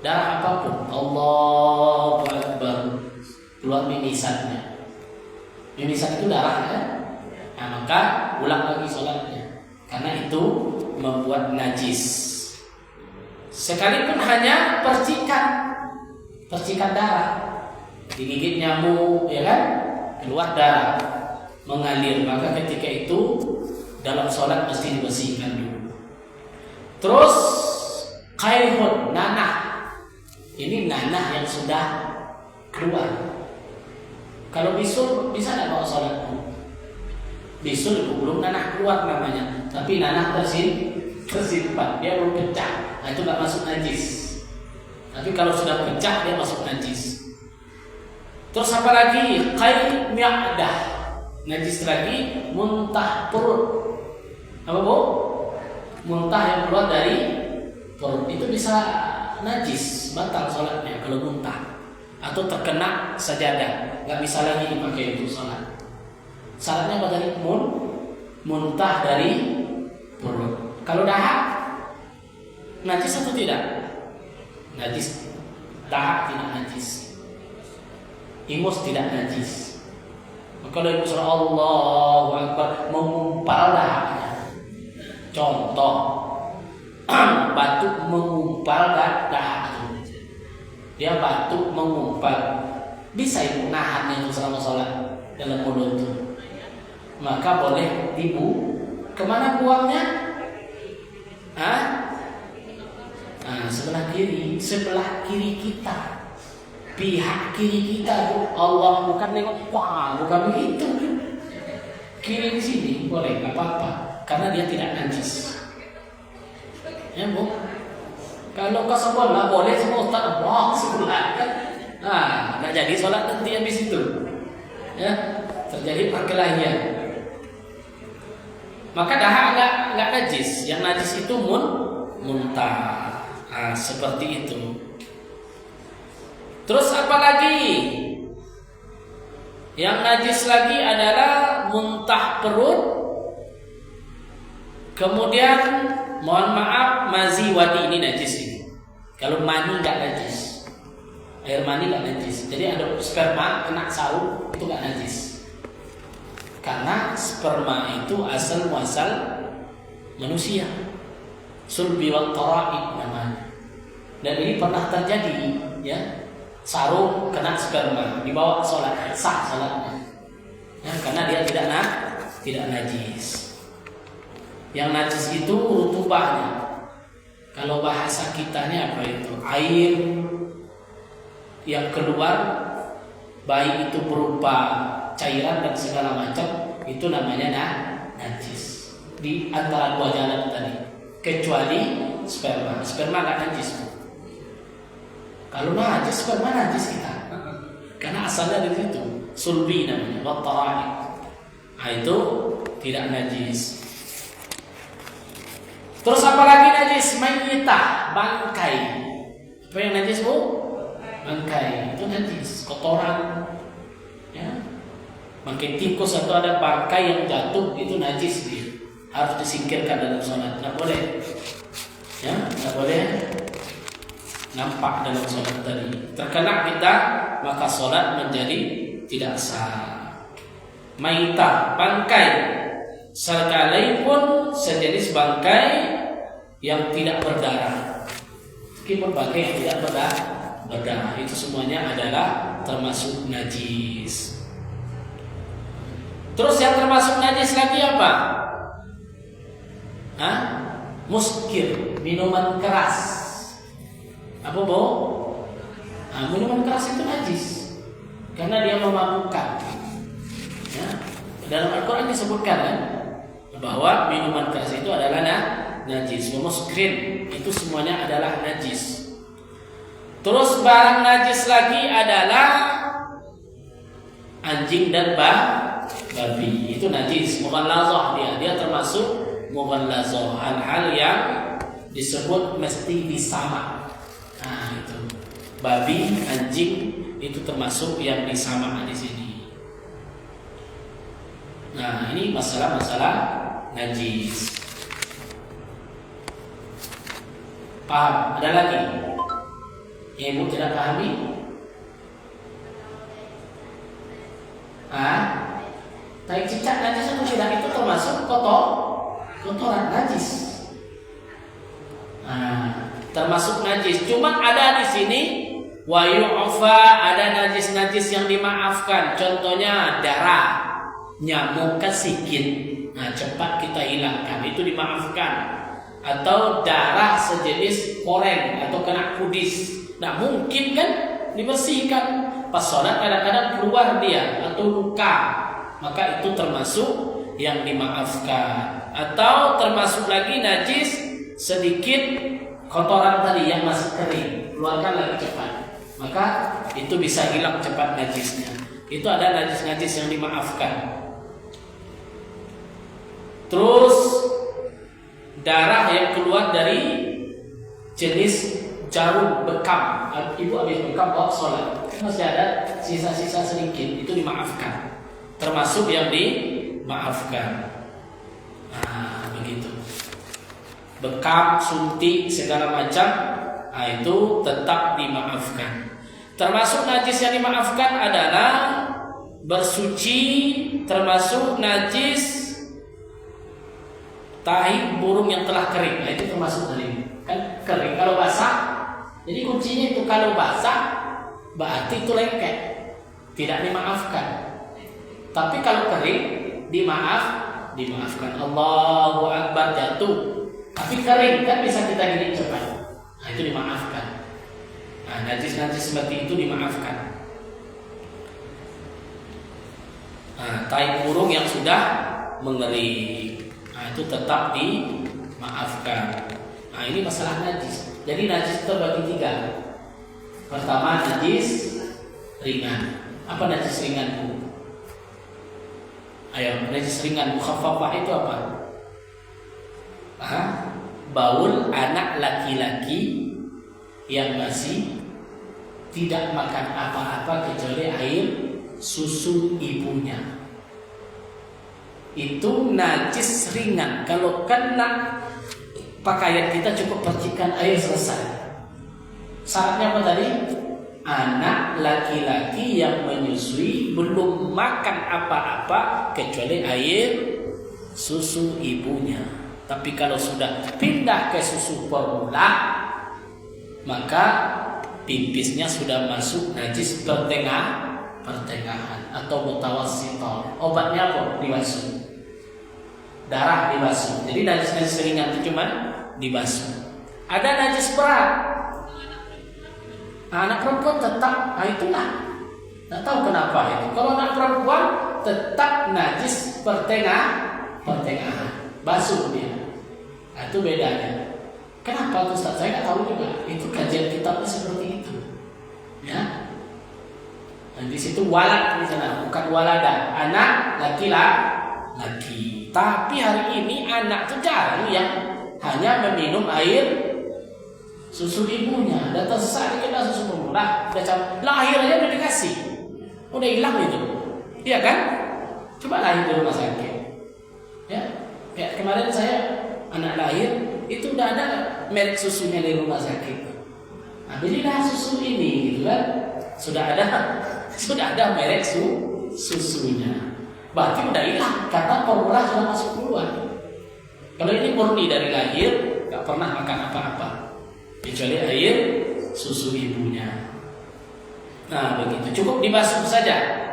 Darah apapun, Allahu Akbar, keluar mimisannya. Mimisan itu darah kan? Nah, maka ulang lagi sholatnya, karena itu membuat najis. Sekalipun hanya percikan darah, digigit nyamuk, ya kan, keluar darah, mengalir, maka ketika itu dalam sholat mesti dibersihkan dulu. Terus kaihun, nanah, ini nanah yang sudah keluar. Kalau bisul bisa nggak bawa sholat? Bisul itu belum nanah keluar namanya, tapi nanah tersimpan, dia belum pecah. Nah, itu nggak masuk najis. Tapi kalau sudah pecah dia masuk najis. Terus apa lagi? Qai mi'dah, najis lagi. Muntah perut. Apa bu? Muntah yang keluar dari perut itu bisa najis, batal sholatnya kalau muntah. Atau terkena sajadah, nggak bisa lagi dipakai untuk sholat. Syaratnya apa tadi? Muntah dari perut. Kalau dahak najis atau tidak? Najis. Dahak tidak najis. Ingus tidak najis. Kalau ibu surah Allahu Akbar mengumpal dahaknya. Contoh, batuk mengumpal dahak. Dia batuk mengumpal. Bisa ibu nahannya itu selama sholat dalam mulut itu. Maka boleh ibu kemana buangnya? Sebelah kiri kita, pihak kiri kita. Allah bukan nengok, bukan begitu. Kiri di sini boleh, nggak apa-apa, karena dia tidak najis. Ya bu, kalau ke sebelah boleh semua ustaz buang sebelah kan? Nggak jadi sholat nanti habis itu. Ya, terjadi perkelahian. Maka dahak nggak najis, yang najis itu muntah. Seperti itu. Terus apa lagi? Yang najis lagi adalah muntah perut. Kemudian mohon maaf, mazi wadi, ini najis ini. Kalau mani nggak najis, air mani nggak najis. Jadi ada sperma kena sarung itu nggak najis. Karena sperma itu asal muasal manusia. Sulbi wa tara'ib namanya. Dan ini pernah terjadi, ya. Sarung kena sperma, dibawa sholat, sah sholatnya. Ya, karena dia tidak najis. Yang najis itu rutubahnya. Kalau bahasa kitanya apa itu? Air yang keluar, baik itu berupa cairan dan segala macam, itu namanya najis. Di antara dua jalan tadi, kecuali sperma. Sperma nggak najis. Kalau najis, sperma najis kita, karena asalnya dari situ. Sulbi namanya, wattara'i. Itu tidak najis. Terus apa lagi najis? Mayyitah, bangkai. Apa yang najis bu? Bangkai itu najis, kotoran. Ya, bangkai tikus atau ada bangkai yang jatuh itu najis, harus disingkirkan dalam sholat. Nggak boleh. Ya, nggak boleh nampak dalam sholat tadi. Terkena kita, maka sholat menjadi tidak sah. Maitah, bangkai, sekalipun sejenis bangkai yang tidak berdarah. Meskipun bangkai yang tidak berdarah, itu semuanya adalah termasuk najis. Terus yang termasuk najis lagi apa? Muskir, minuman keras. Apa bu? Minuman keras itu najis karena dia memabukkan. Ya, dalam Al-Quran disebutkan kan, bahwa minuman keras itu adalah najis. Muskrin itu semuanya adalah najis. Terus barang najis lagi adalah anjing dan babi, itu najis. Mughallazah, dia termasuk mughallazah, hal-hal yang disebut mesti disamak. Itu babi, anjing itu termasuk yang disama di sini. Nah, ini masalah-masalah najis. Paham? Ada lagi yang ibu tidak pahami? Tai cicak najis atau tidak itu termasuk kotoran najis. Termasuk najis. Cuma ada di sini wa yu'fa, ada najis-najis yang dimaafkan. Contohnya darah, nyamuk kesikit. Nah, cepat kita hilangkan, itu dimaafkan. Atau darah sejenis koreng atau kena kudis. Nah, mungkin kan dibersihkan. Pas sholat kadang-kadang keluar dia atau luka, maka itu termasuk yang dimaafkan. Atau termasuk lagi najis sedikit kotoran tadi yang masih kering, keluarkan lagi cepat, maka itu bisa hilang cepat najisnya. Itu ada najis-najis yang dimaafkan. Terus darah yang keluar dari jenis jarum bekam, ibu habis bekam bawa sholat, masih ada sisa-sisa sedikit, itu dimaafkan, termasuk yang dimaafkan. Nah, begitu. Bekam, suntik, segala macam, itu tetap dimaafkan. Termasuk najis yang dimaafkan adalah bersuci, termasuk najis tahi burung yang telah kering. Nah, itu termasuk dari kan kering. Kalau basah, jadi kuncinya itu kalau basah berarti itu lengket, tidak dimaafkan. Tapi kalau kering dimaafkan. Allahu Akbar, jatuh tapi kering kan bisa kita gini cepat. Nah, itu dimaafkan. Nah, najis-najis seperti itu dimaafkan. Nah, tai burung yang sudah mengering, nah, itu tetap dimaafkan. Nah, ini masalah najis. Jadi najis terbagi 3. Pertama, najis ringan. Apa najis ringan, Bu? Ayo, najis ringan mukhaffafah itu apa? Baul anak laki-laki yang masih tidak makan apa-apa kecuali air susu ibunya. Itu najis ringan. Kalau kena pakaian kita cukup percikan air, selesai. Syaratnya apa tadi? Anak laki-laki yang menyusui belum makan apa-apa kecuali air susu ibunya. Tapi kalau sudah pindah ke susu formula, maka pipisnya sudah masuk najis pertengahan atau mutawassithah. Obatnya apa? Dibasuh. Darah dibasuh. Jadi najis-najis ringan itu cuma dibasuh. Ada najis berat. Anak perempuan tetap, itulah. Tidak tahu kenapa itu. Kalau anak perempuan tetap najis pertengahan. Basuh dia. Nah, itu bedanya. Kenapa Ustaz? Saya nggak tahu juga. Itu kajian kitabnya seperti itu. Ya. Dan di situ walad di sana, bukan walada. Anak laki-laki. Tapi hari ini anak itu jarang yang hanya meminum air susu ibunya. Dan tersesat dikena susu formula. Lahir aja udah dikasih. Udah hilang itu. Iya kan? Coba lahir di rumah sakit. Ya. Kayak kemarin saya anak lahir itu udah ada merek susunya di rumah sakit. Nah, belilah susu ini, gitu kan? Sudah ada merek susunya. Berarti udah hilang karena formula sudah masuk duluan. Kalau ini murni dari lahir, nggak pernah makan apa-apa kecuali air susu ibunya. Nah, begitu. Cukup dibasuh saja.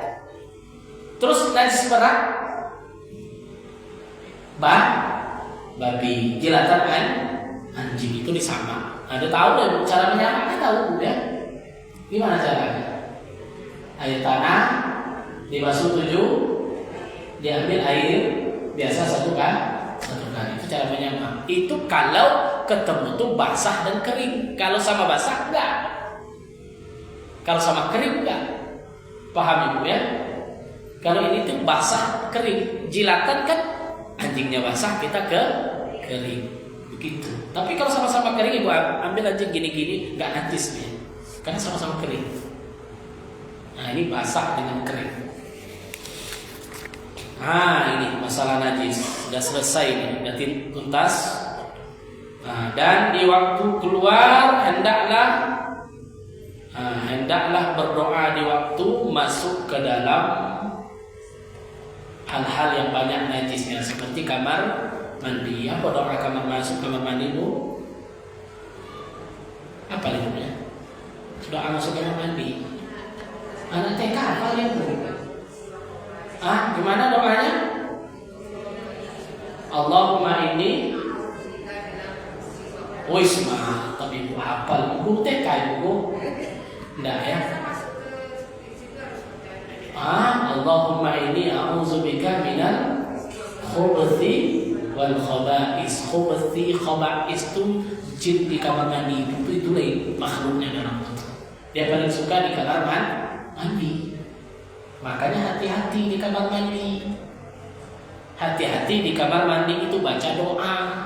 Terus najis berat. Babi, jilatan anjing itu disama. Ada tahu dan cara menyamakan tahu ya? Gimana caranya? Air tanah dibasuh 7, diambil air biasa 1 kali. Itu cara menyamak. Itu kalau ketemu tuh basah dan kering. Kalau sama basah enggak. Kalau sama kering enggak. Paham Ibu ya? Kalau ini tuh basah kering, jilatan kan anjingnya basah, kita kering begitu. Tapi kalau sama-sama kering, Ibu ambil anjing gini-gini, nggak najis nih. karena sama-sama kering. Nah ini basah dengan kering. Nah ini masalah najis sudah selesai ini, sudah tuntas. Nah, dan di waktu keluar hendaklah berdoa di waktu masuk ke dalam hal-hal yang banyak najisnya, seperti kamar mandi. Apa doa kamar mandi bu? Apa namanya? Doa masuk kamar mandi. Anak TK apa ya bu? Gimana doanya? Allahumma inni Wisma, tapi ibu hafal, ibu TK ibu, enggak ya? Allahumma inni a'udzubika minal khubuthi wal khaba'is. Khubuthi khaba'is itu jin di kamar mandi, itu lain makhluknya dalam itu. Dia paling suka di kamar mandi. Makanya hati-hati di kamar mandi. Hati-hati di kamar mandi itu baca doa.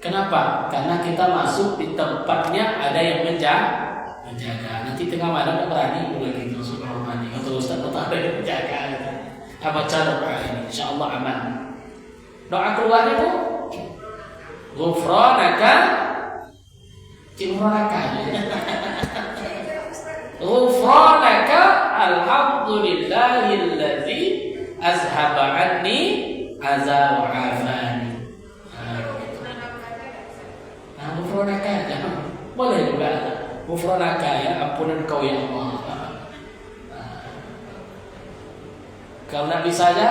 Kenapa? Karena kita masuk di tempatnya ada yang menjaga. Nanti tengah malam berani lagi masuk kamar mandi. Atau Ustaz ada yang menjaga. Baca doa ini, insya Allah aman. Doa keluarnya bu, Ghufranaka, Ghufranaka, alhamdulillahilladzi azhaba anni aza wa afani. Ghufranaka jangan boleh juga. Ghufranaka ya ampunan kau ya Allah. Kalau nak bisa aja,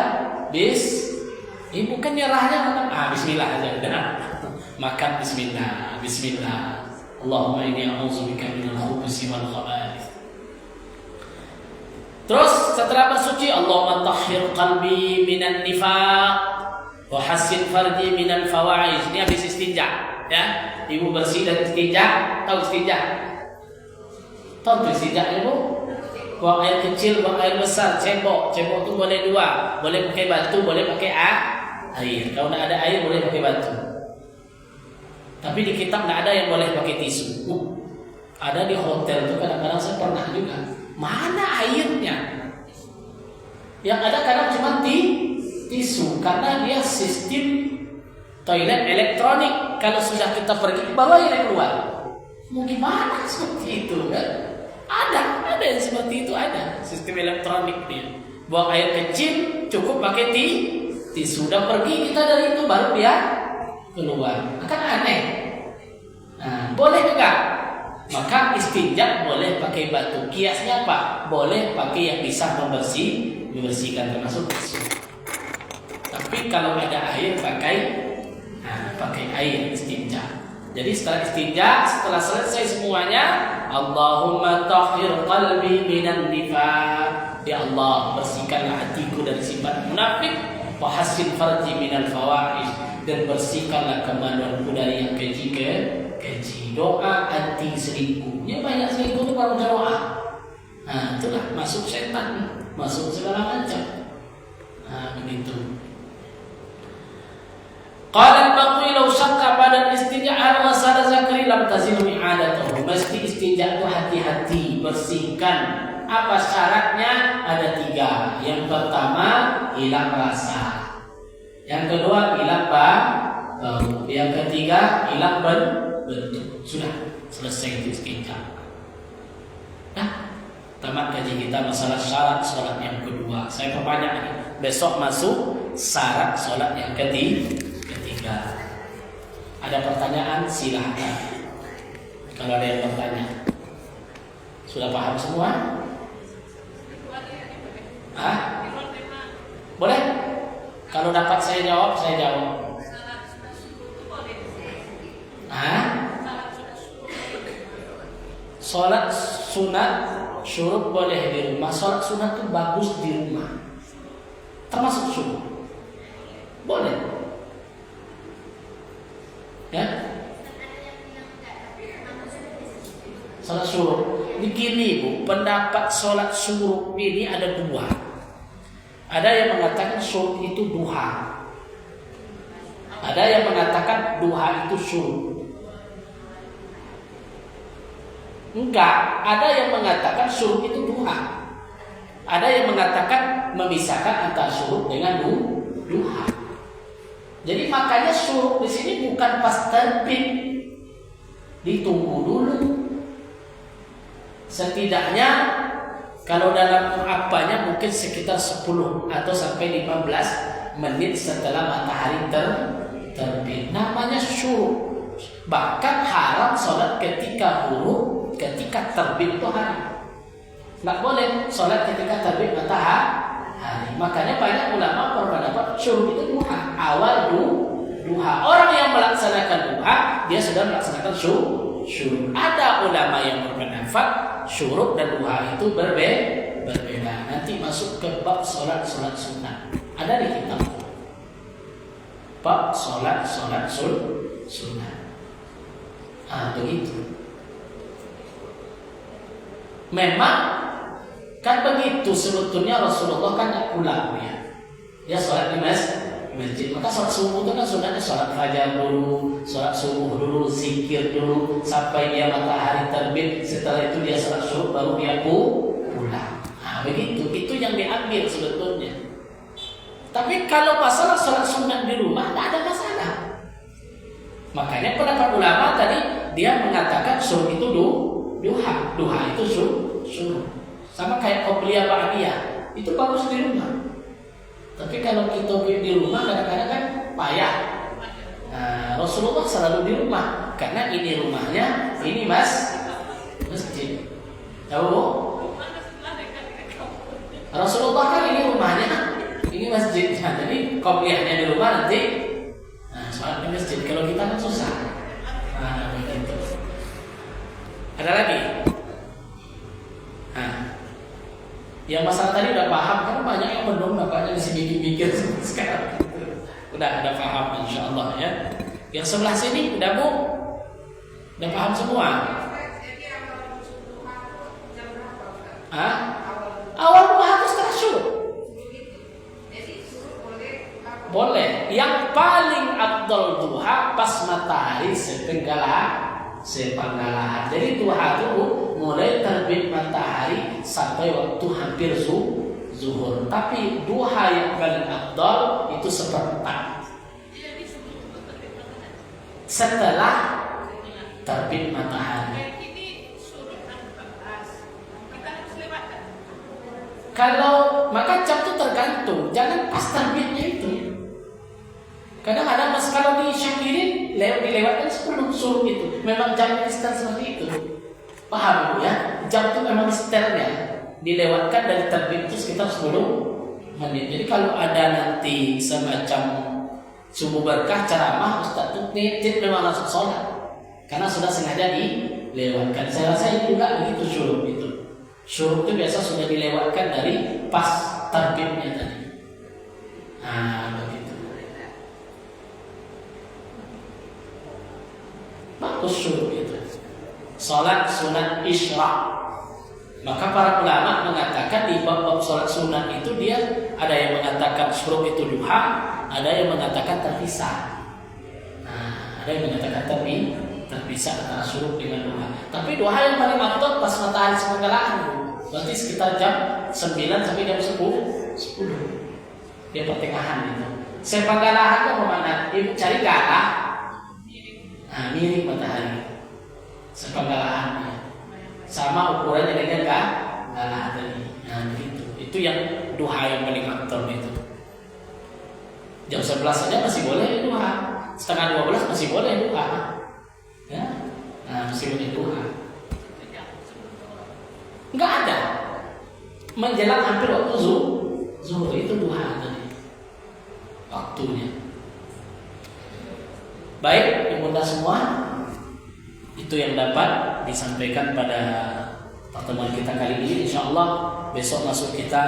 bukan nyerahnya bismillah aja udah. Makan bismillah. Allahumma inni a'udzubika minal khubuthi wal khaba'ith. Terus setelah bersuci, Allahumma tahhir qalbi minan nifaq wa hassin farji minal fawahish. Ini habis istinja, ya. Ibu bersih dan istinja, tahu istinja? Tahu istinja ibu? Buang air kecil, buang air besar, cebok itu boleh dua, boleh pakai batu, boleh pakai air. Kalau tidak ada air boleh pakai batu. Tapi di kitab tidak ada yang boleh pakai tisu. Ada di hotel itu kadang-kadang saya pernah juga. Mana airnya? Yang ada kadang cuma tisu, karena dia sistem toilet elektronik. Kalau sudah kita pergi, bawa air keluar. Mau gimana seperti itu kan? Ada yang seperti itu, ada sistem elektronik dia. Buang air kecil cukup pakai tisu. Sudah pergi kita dari itu baru dia keluar. Kan aneh. Nah, boleh juga. Maka istinja boleh pakai batu. Kiasnya apa? Boleh pakai yang bisa membersihkan termasuk tisu. Tapi kalau ada air pakai air istinja. Jadi setelah istinja, setelah selesai semuanya, Allahumma tahhir qalbi minan nifaq. Ya Allah, bersihkanlah hatiku dari sifat munafik, wa hassin farji minal fawahish, dan bersihkanlah kemaluanku dari yang keji. Doa anti selingkuh. Ya banyak selingkuh itu kalau doa. Nah, itulah masuk setan, masuk segala macam. Nah, begitu. Qala al-Baqi law syaqqa pada istinja ala wasada zakri lam tazilu i'adatuhu. Mesti istinja itu hati-hati, bersihkan. Apa syaratnya? Ada 3. Yang pertama, hilang rasa. Yang kedua, hilang bau. Yang ketiga, hilang bentuk. Sudah selesai istinja. Nah, tamat kaji kita masalah syarat sholat yang kedua. Saya perbanyak ini. Besok masuk syarat sholat yang ketiga. Ada pertanyaan silahkan. Kalau ada yang bertanya, sudah paham semua? Boleh? Kalau dapat saya jawab, saya jawab. Sholat sunat syuruk boleh di rumah. Sholat sunat itu bagus di rumah, termasuk syuruk. Boleh. Ya. Sholat syuruk. Begini bu, pendapat sholat syuruk ini ada 2. Ada yang mengatakan syuruk itu duha. Ada yang mengatakan duha itu syuruk. Enggak, ada yang mengatakan syuruk itu duha. Ada yang mengatakan memisahkan antara syuruk dengan duha. Jadi makanya syuruk di sini bukan pas terbit. Ditunggu dulu. Setidaknya kalau dalam apanya mungkin sekitar 10 atau sampai 15 menit setelah matahari terbit. Namanya syuruk. Bahkan haram sholat ketika buruk, ketika terbit itu hari. Nggak boleh sholat ketika terbit matahari. Makanya banyak ulama berpendapat syuruk itu duha. Awal duha. Orang yang melaksanakan duha, dia sudah melaksanakan syuruk. Ada ulama yang berpendapat syuruk dan duha itu berbeda. Nanti masuk ke bab sholat sunnah. Ada di kitab. Bab sholat sunnah. Begitu. Memang kan begitu sebetulnya Rasulullah kan tidak pulang ya. Dia sholat di masjid. Maka sholat subuh itu kan sunahnya sholat fajar dulu, sholat subuh dulu, zikir dulu sampai dia matahari terbit. Setelah itu dia sholat syuruk baru dia pulang. Begitu. Itu yang diambil sebetulnya. Tapi kalau masalah sholat sunnah di rumah tidak ada masalah. Makanya pendapat ulama tadi dia mengatakan syuruk itu duha. Duha itu syuruk. Sama kayak qobliyah ba'diyah. Itu bagus di rumah. Tapi kalau kita di rumah kadang-kadang kan payah. Rasulullah selalu di rumah karena ini rumahnya, ini masjid. Tahu? Rasulullah kan ini rumahnya, ini masjid. Jadi qobliyahnya di rumah nanti sholat di masjid. Kalau kita kan susah. Begitu. Ada lagi? Yang masalah tadi udah paham kan banyak yang belum nampaknya di sini mikir sekarang. Udah ada paham insyaallah ya. Yang sebelah sini udah paham semua. Awal duha itu setelah syuruk. Boleh. Yang paling afdal duha pas matahari sepenggalahan. Jadi duha itu mulai terbit matahari sampai waktu hampir zuhur. Tapi duha yang paling afdal itu seperempat setelah terbit matahari. Kalau maka jam itu tergantung, jangan pas terbitnya itu. Kadang ada kalau di Syakirin dilewatkan sebelum suruh itu. Memang jamnya setel seperti itu. Paham ya? Jam itu memang setelnya dilewatkan dari terbit itu sekitar 10 menit. Jadi kalau ada nanti semacam subuh berkah ceramah, Ustaz itu nitip memang langsung sholat karena sudah sengaja dilewatkan. Saya rasa itu juga begitu syuruk itu. Syuruk itu biasa sudah dilewatkan dari pas terbitnya tadi. Begitu. Bagus syuruk itu. Salat sunat isyraq. Maka para ulama mengatakan di bab salat sunat itu dia ada yang mengatakan syuruk itu duha, ada yang mengatakan terpisah. Ada yang mengatakan terpisah antara syuruk dengan duha. Tapi duha yang paling afdal pas matahari sepenggalahan. Berarti sekitar jam 9 sampai jam 10. Dia pertengahan itu. Sepenggalahan itu bermakna ibu cari ke arah miring matahari. Sepenggalahannya sama ukurannya dengan galah tadi. Begitu. Itu yang duha yang paling afdal itu. Jam 11 saja masih boleh duha. Setengah 12 masih boleh duha. Ya. Masih boleh duha. Enggak ada. Menjelang hampir waktu zuhur itu duha tadi. Waktunya. Baik, ibunda semua, itu yang dapat disampaikan pada pertemuan kita kali ini. Insyaallah besok masuk kita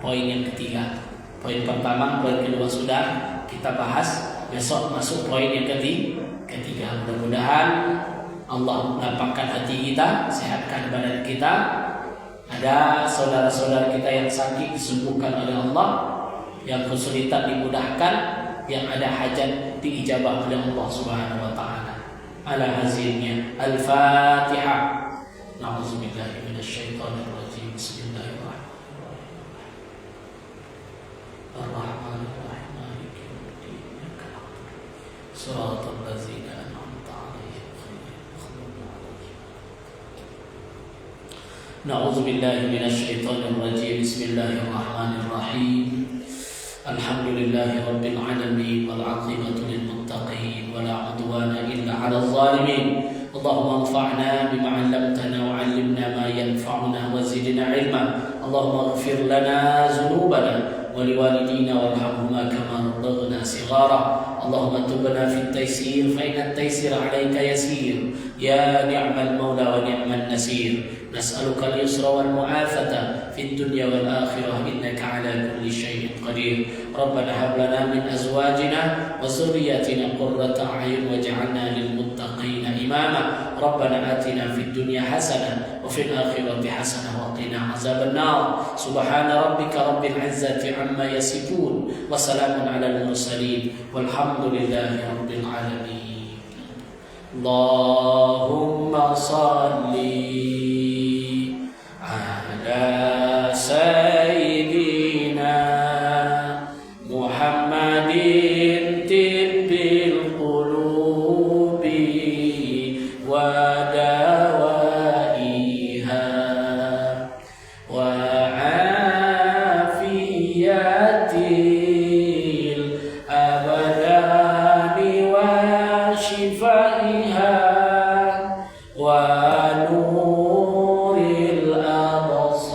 poin yang ketiga. Poin pertama, poin kedua sudah kita bahas. Besok masuk poin yang ketiga. Mudah-mudahan Allah melapangkan hati kita, sehatkan badan kita. Ada saudara-saudara kita yang sakit disembuhkan oleh Allah, yang kesulitan dimudahkan, yang ada hajat diijabah oleh Allah Subhanahu wa taala. Ala hasilnya Al-Fatihah. Na'udzubillahi minasyaitonir rajim. Bismillahirrahmanirrahim. Ar-Rahmanir-Rahim. Maliki yaumiddin. Iyyaka na'budu. Shiratal ladzina an'amta 'alaihim ghairil maghdubi 'alaihim. Na'udzubillahi minasyaitonir rajim. Bismillahirrahmanirrahim. Alhamdulillahi rabbil alamin wal 'aqibatu lil muttaqin wa la 'udwana illa 'alal zalimin. Allahumma anfa'na bima 'allamtana wa 'allimna ma yanfa'una wa zidna 'ilma. Allahumma ighfir lana dhunubana wa liwalidina warhamhuma kama rabbayna shighara. Allahumma tubna fit taysir fa inna at-taysira 'alayka yasir. Ya ni'mal maula wa ni'man nasir. Nas'aluka al-yusra wal mu'afata fid dunya wal akhirah innaka 'ala kulli syai'in qadir. Rabbana hab lana min azwajina wa dhurriyyatina qurrata a'yun waj'alna lil muttaqina imama. Rabbana atina fid dunya hasanah wa fil akhirati hasanah wa qina azaban nar. Subhana rabbika rabbil izzati amma yasifun wa salamun 'alal mursalin walhamdulillahi rabbil alamin. Allahumma shalli ala sayyidina Muhammadin tibbil qulubi wa dawaiha wa afiyatil abadani wa shifaiha wa nuril absari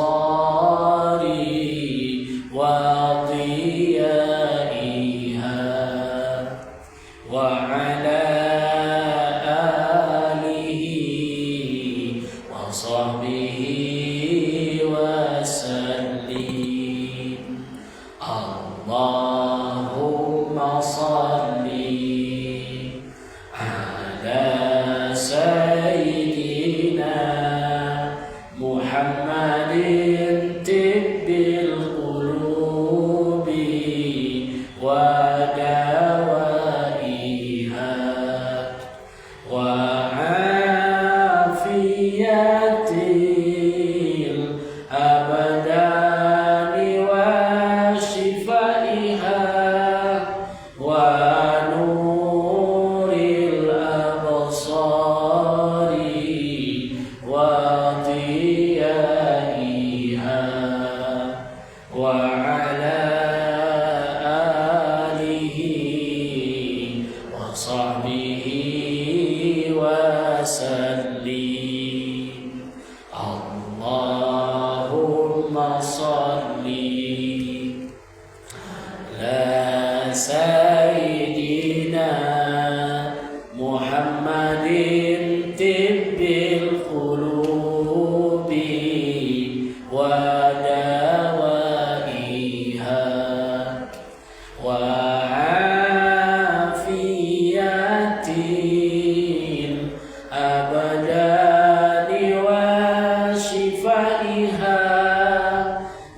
wa diyaiha wa ala alihi wa sahbihi wa sallim. Allahumma salli ala sayyidina Muhammadin tibbil qulubi wa dawaiha wa afiyatil abadani wa shifaiha wa nuril absari wa diyaiha wa ala alihi wa sahbihi wa sallim. Allahumma salli ala sayyidina Muhammadin tibbil qulubi wa dawaiha wa afiyatil abadani wa shifaiha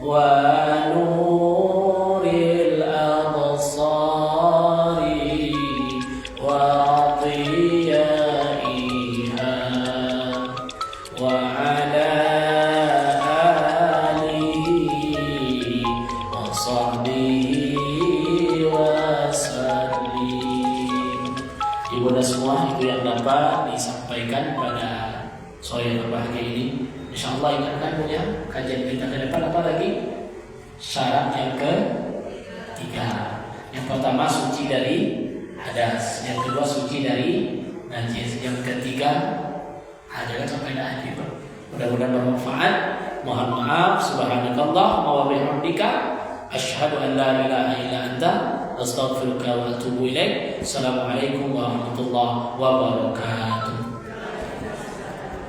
wa nuril absari wa diyaiha wa ala alihi wa sahbihi wa sallim. Ibu dan semua itu yang dapat disampaikan pada sore yang berbahagia ini. Insyaallah ingatkan punya kajian kita ke depan apa lagi? Syarat yang ketiga. Yang pertama suci dari hadas, yang kedua suci dari najis, yang ketiga jangan sampai najis. Mudah-mudahan bermanfaat. Mohon maaf. Subhanakallah wa bihamdika asyhadu an la ilaha illa anta astaghfiruka wa atubu ilaik. Assalamualaikum warahmatullahi wabarakatuh.